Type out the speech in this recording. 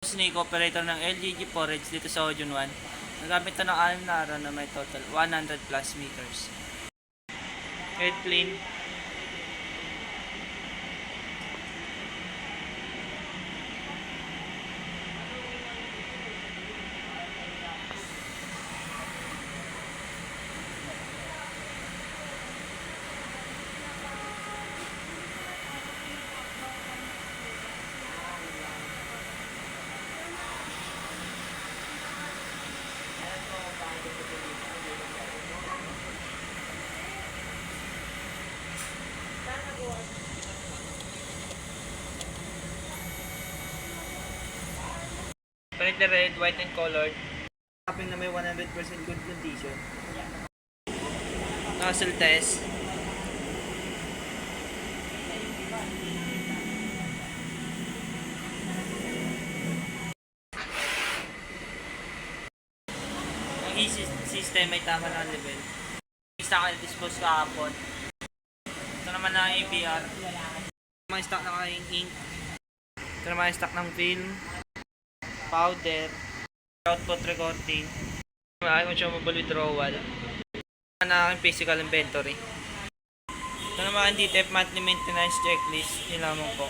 Snake operator ng LGG Forage dito sa Ojun 1. Nagamit ito ng 6 na araw na may total 100 plus meters. Head plane. Painted red, white and colored. Taping na may 100% good condition. Nozzle test. Ang system may tama na level. Isa ka dispose kahapon. Ito naman na APR. May stock na kaing ink. Ito naman yung stock ng film, powder, output recording, aking consumable withdrawal, na aking physical inventory. Ito naman ang DTF monthly maintenance checklist, yun lamang po.